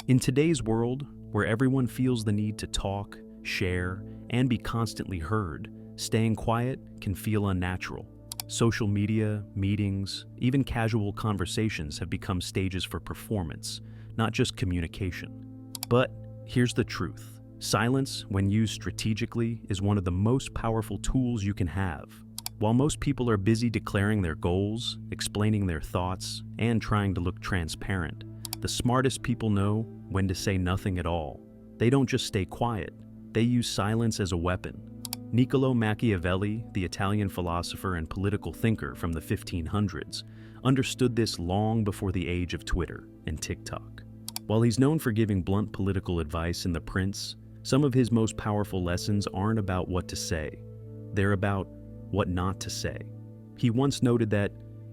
In today's world, where everyone feels the need to talk, share, and be constantly heard, staying quiet can feel unnatural. Social media, meetings, even casual conversations have become stages for performance, not just communication. But here's the truth. Silence, when used strategically, is one of the most powerful tools you can have. While most people are busy declaring their goals, explaining their thoughts, and trying to look transparent, the smartest people know when to say nothing at all. They don't just stay quiet, they use silence as a weapon. Niccolò Machiavelli, the Italian philosopher and political thinker from the 1500s, understood this long before the age of Twitter and TikTok. While he's known for giving blunt political advice in The Prince, some of his most powerful lessons aren't about what to say. They're about what not to say. He once noted that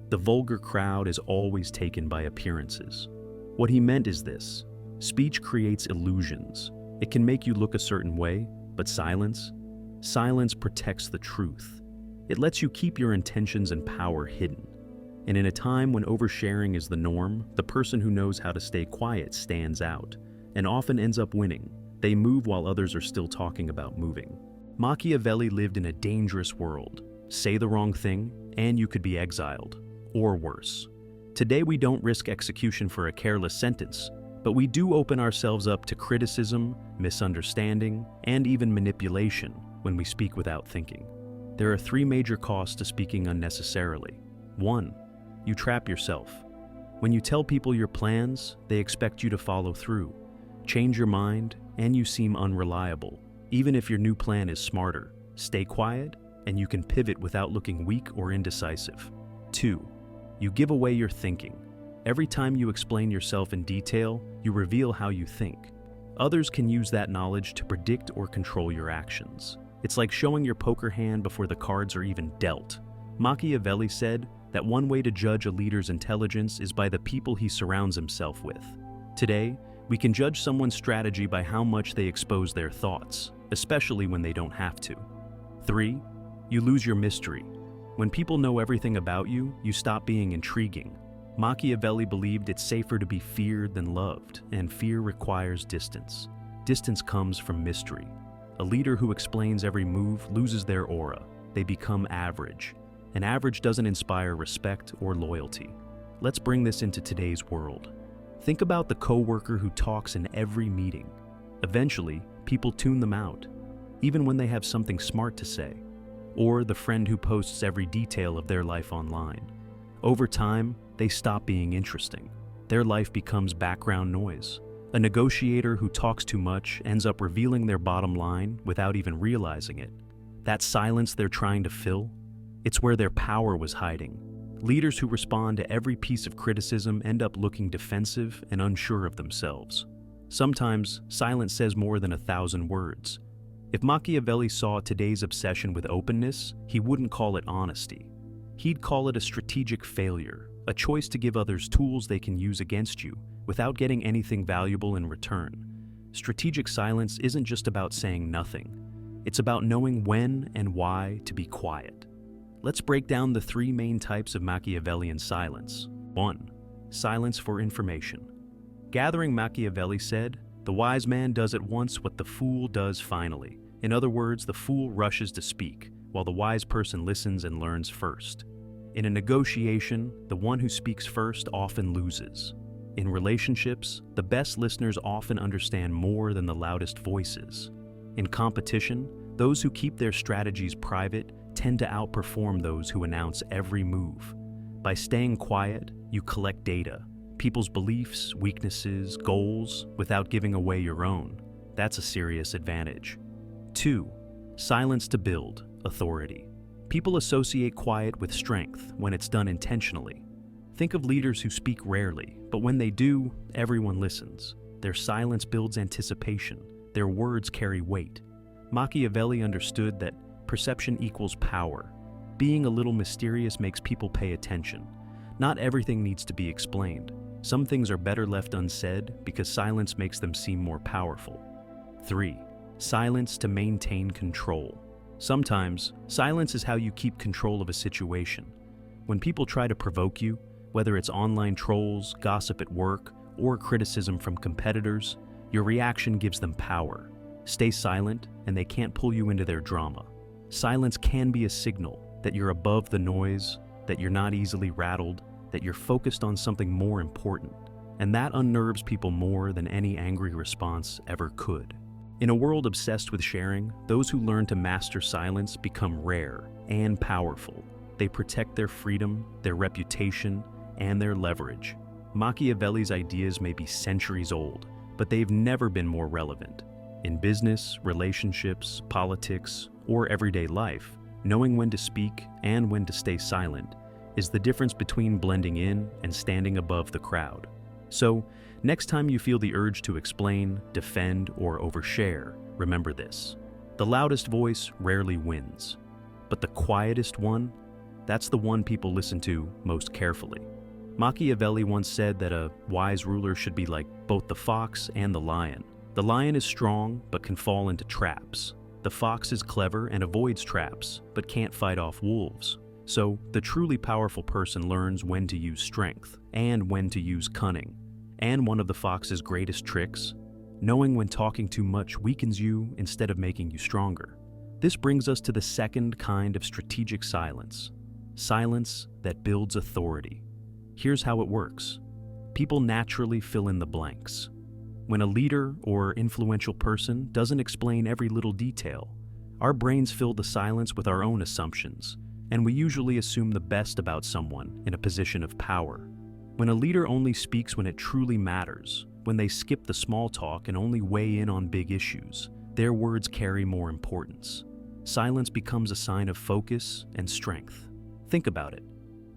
the vulgar crowd is always taken by appearances. What he meant is this: speech creates illusions. It can make you look a certain way, but silence protects the truth. It lets you keep your intentions and power hidden. And in a time when oversharing is the norm, the person who knows how to stay quiet stands out, and often ends up winning. They move while others are still talking about moving. Machiavelli lived in a dangerous world. Say the wrong thing, and you could be exiled, or worse. Today we don't risk execution for a careless sentence, but we do open ourselves up to criticism, misunderstanding, and even manipulation when we speak without thinking. There are 3 major costs to speaking unnecessarily. 1. You trap yourself. When you tell people your plans, they expect you to follow through. Change your mind, and you seem unreliable. Even if your new plan is smarter, stay quiet, and you can pivot without looking weak or indecisive. 2. You give away your thinking. Every time you explain yourself in detail, you reveal how you think. Others can use that knowledge to predict or control your actions. It's like showing your poker hand before the cards are even dealt. Machiavelli said that one way to judge a leader's intelligence is by the people he surrounds himself with. Today, we can judge someone's strategy by how much they expose their thoughts, especially when they don't have to. 3. You lose your mystery. When people know everything about you, you stop being intriguing. Machiavelli believed it's safer to be feared than loved, and fear requires distance. Distance comes from mystery. A leader who explains every move loses their aura. They become average. And average doesn't inspire respect or loyalty. Let's bring this into today's world. Think about the coworker who talks in every meeting. Eventually, people tune them out, even when they have something smart to say. Or the friend who posts every detail of their life online. Over time, they stop being interesting. Their life becomes background noise. A negotiator who talks too much ends up revealing their bottom line without even realizing it. That silence they're trying to fill, it's where their power was hiding. Leaders who respond to every piece of criticism end up looking defensive and unsure of themselves. Sometimes, silence says more than 1,000 words. If Machiavelli saw today's obsession with openness, he wouldn't call it honesty. He'd call it a strategic failure, a choice to give others tools they can use against you without getting anything valuable in return. Strategic silence isn't just about saying nothing. It's about knowing when and why to be quiet. Let's break down the 3 main types of Machiavellian silence. 1. Silence for information. Gathering Machiavelli said, "The wise man does at once what the fool does finally." In other words, the fool rushes to speak, while the wise person listens and learns first. In a negotiation, the one who speaks first often loses. In relationships, the best listeners often understand more than the loudest voices. In competition, those who keep their strategies private tend to outperform those who announce every move. By staying quiet, you collect data, people's beliefs, weaknesses, goals, without giving away your own. That's a serious advantage. 2. Silence to build authority. People associate quiet with strength when it's done intentionally. Think of leaders who speak rarely, but when they do, everyone listens. Their silence builds anticipation. Their words carry weight. Machiavelli understood that perception equals power. Being a little mysterious makes people pay attention. Not everything needs to be explained. Some things are better left unsaid because silence makes them seem more powerful. 3. Silence to maintain control. Sometimes, silence is how you keep control of a situation. When people try to provoke you, whether it's online trolls, gossip at work, or criticism from competitors, your reaction gives them power. Stay silent, and they can't pull you into their drama. Silence can be a signal that you're above the noise, that you're not easily rattled, that you're focused on something more important. And that unnerves people more than any angry response ever could. In a world obsessed with sharing, those who learn to master silence become rare and powerful. They protect their freedom, their reputation, and their leverage. Machiavelli's ideas may be centuries old, but they've never been more relevant. In business, relationships, politics, or everyday life, knowing when to speak and when to stay silent is the difference between blending in and standing above the crowd. So, next time you feel the urge to explain, defend, or overshare, remember this. The loudest voice rarely wins, but the quietest one, that's the one people listen to most carefully. Machiavelli once said that a wise ruler should be like both the fox and the lion. The lion is strong but can fall into traps. The fox is clever and avoids traps but can't fight off wolves. So, the truly powerful person learns when to use strength and when to use cunning. And one of the fox's greatest tricks, knowing when talking too much weakens you instead of making you stronger. This brings us to the second kind of strategic silence. Silence that builds authority. Here's how it works. People naturally fill in the blanks. When a leader or influential person doesn't explain every little detail, our brains fill the silence with our own assumptions, and we usually assume the best about someone in a position of power. When a leader only speaks when it truly matters, when they skip the small talk and only weigh in on big issues, their words carry more importance. Silence becomes a sign of focus and strength. Think about it.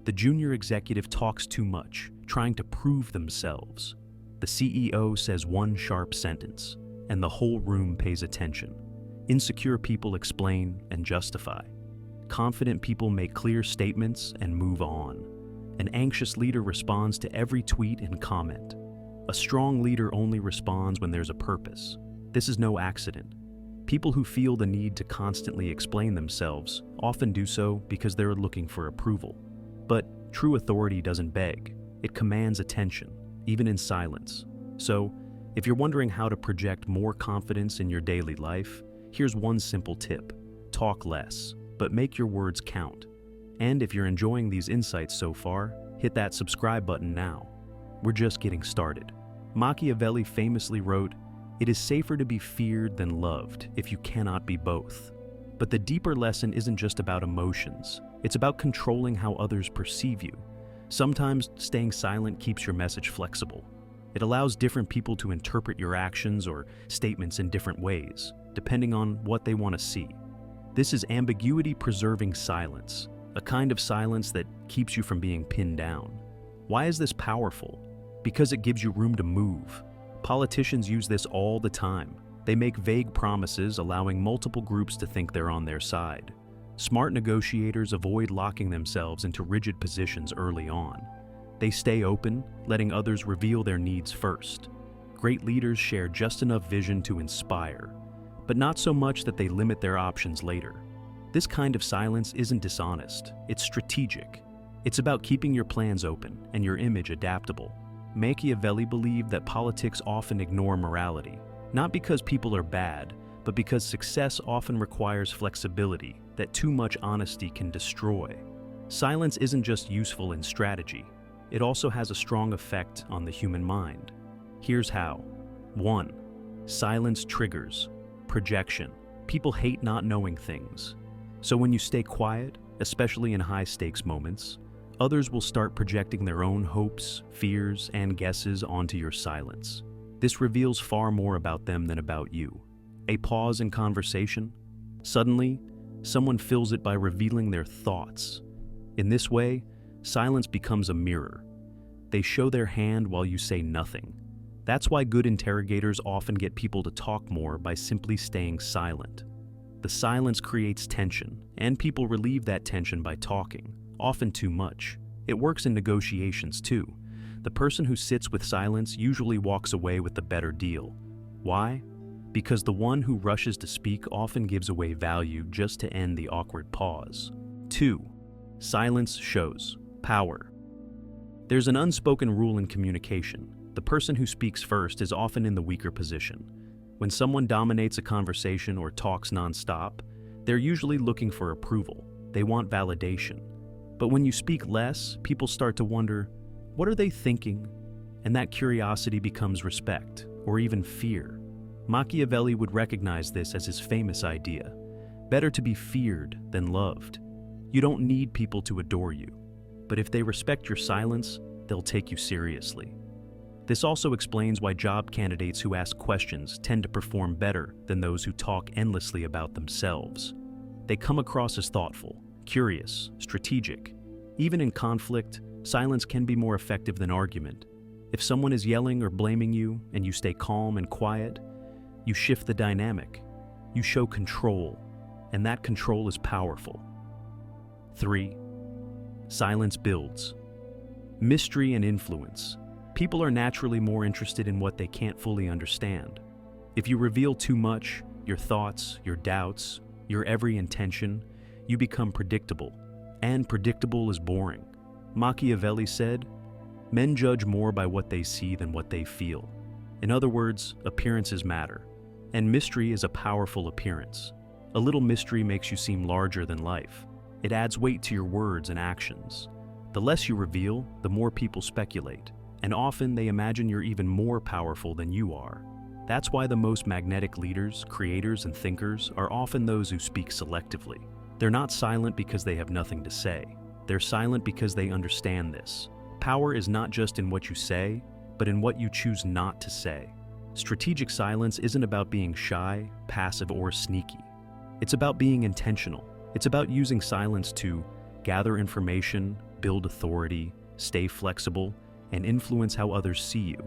The junior executive talks too much, trying to prove themselves. The CEO says one sharp sentence, and the whole room pays attention. Insecure people explain and justify. Confident people make clear statements and move on. An anxious leader responds to every tweet and comment. A strong leader only responds when there's a purpose. This is no accident. People who feel the need to constantly explain themselves often do so because they're looking for approval. But true authority doesn't beg. It commands attention, even in silence. So, if you're wondering how to project more confidence in your daily life, here's one simple tip. Talk less, but make your words count. And if you're enjoying these insights so far, hit that subscribe button now. We're just getting started. Machiavelli famously wrote, "It is safer to be feared than loved if you cannot be both." But the deeper lesson isn't just about emotions. It's about controlling how others perceive you. Sometimes staying silent keeps your message flexible. It allows different people to interpret your actions or statements in different ways, depending on what they want to see. This is ambiguity-preserving silence, a kind of silence that keeps you from being pinned down. Why is this powerful? Because it gives you room to move. Politicians use this all the time. They make vague promises, allowing multiple groups to think they're on their side. Smart negotiators avoid locking themselves into rigid positions early on. They stay open, letting others reveal their needs first. Great leaders share just enough vision to inspire, but not so much that they limit their options later. This kind of silence isn't dishonest, it's strategic. It's about keeping your plans open and your image adaptable. Machiavelli believed that politics often ignore morality, not because people are bad, but because success often requires flexibility that too much honesty can destroy. Silence isn't just useful in strategy, it also has a strong effect on the human mind. Here's how. 1. Silence triggers projection. People hate not knowing things. So when you stay quiet, especially in high-stakes moments, others will start projecting their own hopes, fears, and guesses onto your silence. This reveals far more about them than about you. A pause in conversation. Suddenly, someone fills it by revealing their thoughts. In this way, silence becomes a mirror. They show their hand while you say nothing. That's why good interrogators often get people to talk more by simply staying silent. The silence creates tension, and people relieve that tension by talking, often too much. It works in negotiations too. The person who sits with silence usually walks away with the better deal. Why? Because the one who rushes to speak often gives away value just to end the awkward pause. 2. Silence shows power. There's an unspoken rule in communication. The person who speaks first is often in the weaker position. When someone dominates a conversation or talks nonstop, they're usually looking for approval. They want validation. But when you speak less, people start to wonder, what are they thinking? And that curiosity becomes respect, or even fear. Machiavelli would recognize this as his famous idea. Better to be feared than loved. You don't need people to adore you, but if they respect your silence, they'll take you seriously. This also explains why job candidates who ask questions tend to perform better than those who talk endlessly about themselves. They come across as thoughtful, curious, strategic. Even in conflict, silence can be more effective than argument. If someone is yelling or blaming you and you stay calm and quiet, you shift the dynamic. You show control, and that control is powerful. 3. Silence builds. Mystery and influence. People are naturally more interested in what they can't fully understand. If you reveal too much, your thoughts, your doubts, your every intention, you become predictable. And predictable is boring. Machiavelli said, "Men judge more by what they see than what they feel." In other words, appearances matter. And mystery is a powerful appearance. A little mystery makes you seem larger than life. It adds weight to your words and actions. The less you reveal, the more people speculate. And often they imagine you're even more powerful than you are. That's why the most magnetic leaders, creators, and thinkers are often those who speak selectively. They're not silent because they have nothing to say. They're silent because they understand this. Power is not just in what you say, but in what you choose not to say. Strategic silence isn't about being shy, passive, or sneaky. It's about being intentional. It's about using silence to gather information, build authority, stay flexible, and influence how others see you.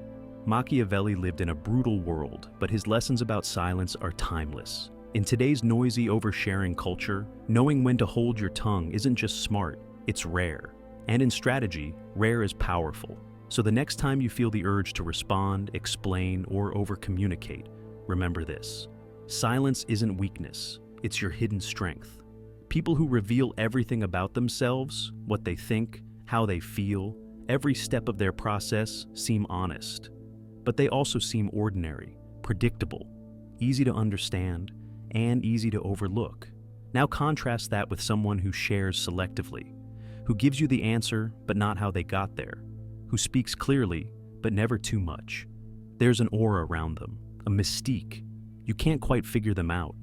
Machiavelli lived in a brutal world, but his lessons about silence are timeless. In today's noisy, oversharing culture, knowing when to hold your tongue isn't just smart, it's rare. And in strategy, rare is powerful. So the next time you feel the urge to respond, explain, or overcommunicate, remember this. Silence isn't weakness, it's your hidden strength. People who reveal everything about themselves, what they think, how they feel, every step of their process seem honest. But they also seem ordinary, predictable, easy to understand, and easy to overlook. Now contrast that with someone who shares selectively, who gives you the answer but not how they got there, who speaks clearly but never too much. There's an aura around them, a mystique. You can't quite figure them out,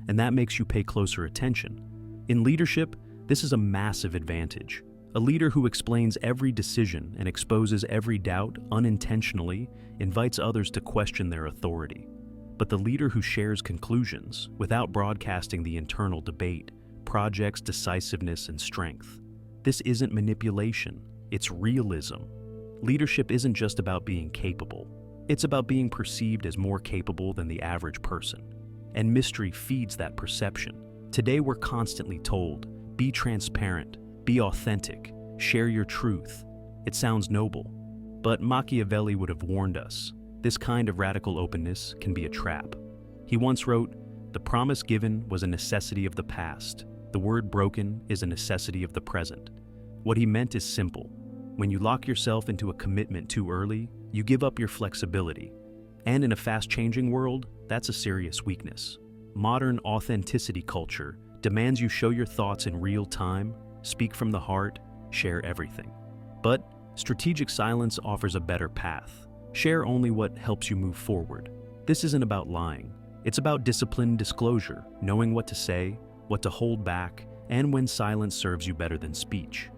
and that makes you pay closer attention. In leadership, this is a massive advantage. A leader who explains every decision and exposes every doubt unintentionally invites others to question their authority. But the leader who shares conclusions without broadcasting the internal debate projects decisiveness and strength. This isn't manipulation, it's realism. Leadership isn't just about being capable. It's about being perceived as more capable than the average person. And mystery feeds that perception. Today we're constantly told, be transparent, be authentic, share your truth. It sounds noble, but Machiavelli would have warned us. This kind of radical openness can be a trap. He once wrote, "The promise given was a necessity of the past. The word broken is a necessity of the present." What he meant is simple. When you lock yourself into a commitment too early, you give up your flexibility. And in a fast-changing world, that's a serious weakness. Modern authenticity culture demands you show your thoughts in real time, speak from the heart, share everything. But strategic silence offers a better path. Share only what helps you move forward. This isn't about lying. It's about disciplined disclosure, knowing what to say, what to hold back, and when silence serves you better than speech.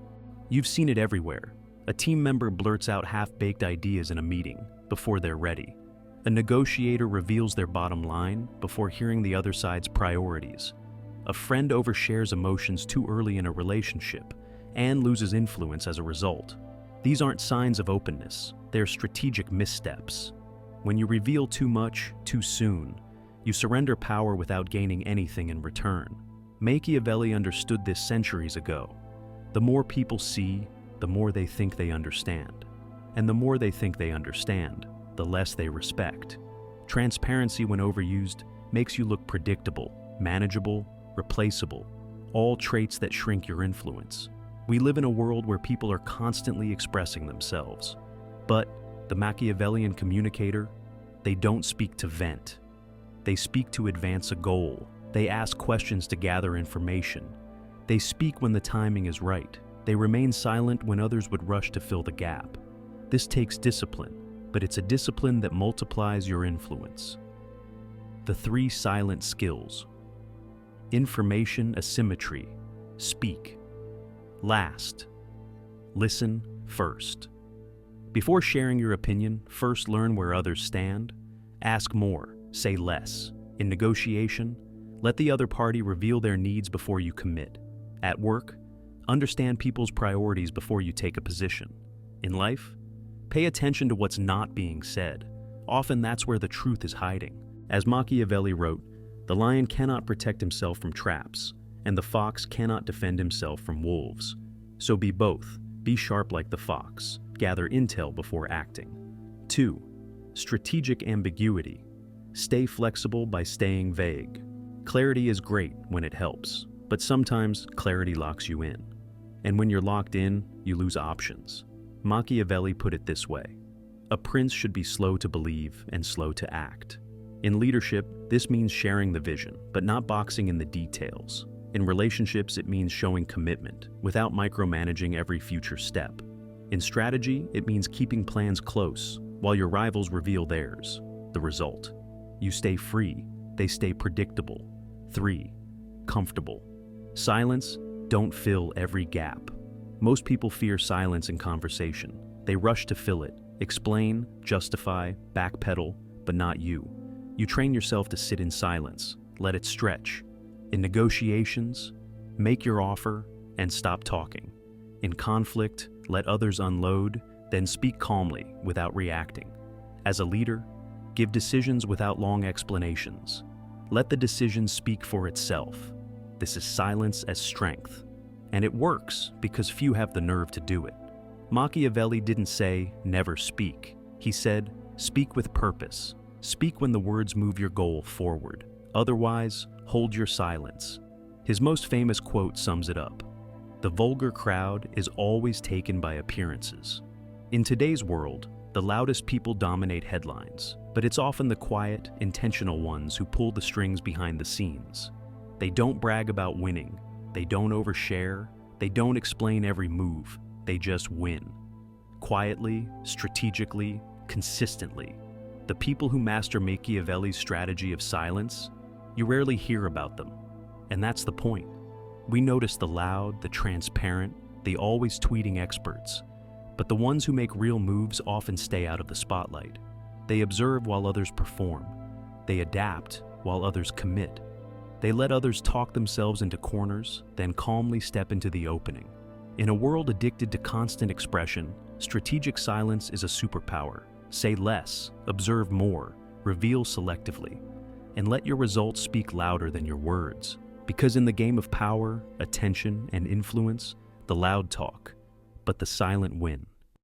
You've seen it everywhere. A team member blurts out half-baked ideas in a meeting before they're ready. A negotiator reveals their bottom line before hearing the other side's priorities. A friend overshares emotions too early in a relationship and loses influence as a result. These aren't signs of openness, they're strategic missteps. When you reveal too much, too soon, you surrender power without gaining anything in return. Machiavelli understood this centuries ago. The more people see, the more they think they understand. And the more they think they understand, the less they respect. Transparency, when overused, makes you look predictable, manageable, replaceable, all traits that shrink your influence. We live in a world where people are constantly expressing themselves. But The Machiavellian communicator, they don't speak to vent. They speak to advance a goal. They ask questions to gather information. They speak when the timing is right. They remain silent when others would rush to fill the gap. This takes discipline, but it's a discipline that multiplies your influence. The 3 silent skills. Information asymmetry. Speak. Last. Listen first. Before sharing your opinion, first learn where others stand. Ask more, say less. In negotiation, let the other party reveal their needs before you commit. At work, understand people's priorities before you take a position. In life, pay attention to what's not being said. Often that's where the truth is hiding. As Machiavelli wrote, the lion cannot protect himself from traps, and the fox cannot defend himself from wolves. So be both. Be sharp like the fox. Gather intel before acting. 2. Strategic ambiguity. Stay flexible by staying vague. Clarity is great when it helps, but sometimes clarity locks you in. And when you're locked in, you lose options. Machiavelli put it this way: a prince should be slow to believe and slow to act. In leadership, this means sharing the vision, but not boxing in the details. In relationships, it means showing commitment without micromanaging every future step. In strategy, it means keeping plans close while your rivals reveal theirs. The result: you stay free, they stay predictable. 3. Comfortable. Silence, don't fill every gap. Most people fear silence in conversation. They rush to fill it, explain, justify, backpedal, but not you. You train yourself to sit in silence, let it stretch. In negotiations, make your offer and stop talking. In conflict, let others unload, then speak calmly without reacting. As a leader, give decisions without long explanations. Let the decision speak for itself. This is silence as strength. And it works because few have the nerve to do it. Machiavelli didn't say, never speak. He said, speak with purpose. Speak when the words move your goal forward. Otherwise, hold your silence. His most famous quote sums it up: the vulgar crowd is always taken by appearances. In today's world, the loudest people dominate headlines, but it's often the quiet, intentional ones who pull the strings behind the scenes. They don't brag about winning. They don't overshare. They don't explain every move. They just win. Quietly, strategically, consistently. The people who master Machiavelli's strategy of silence, you rarely hear about them. And that's the point. We notice the loud, the transparent, the always tweeting experts. But the ones who make real moves often stay out of the spotlight. They observe while others perform. They adapt while others commit. They let others talk themselves into corners, then calmly step into the opening. In a world addicted to constant expression, strategic silence is a superpower. Say less, observe more, reveal selectively, and let your results speak louder than your words. Because in the game of power, attention, and influence, the loud talk, but the silent win.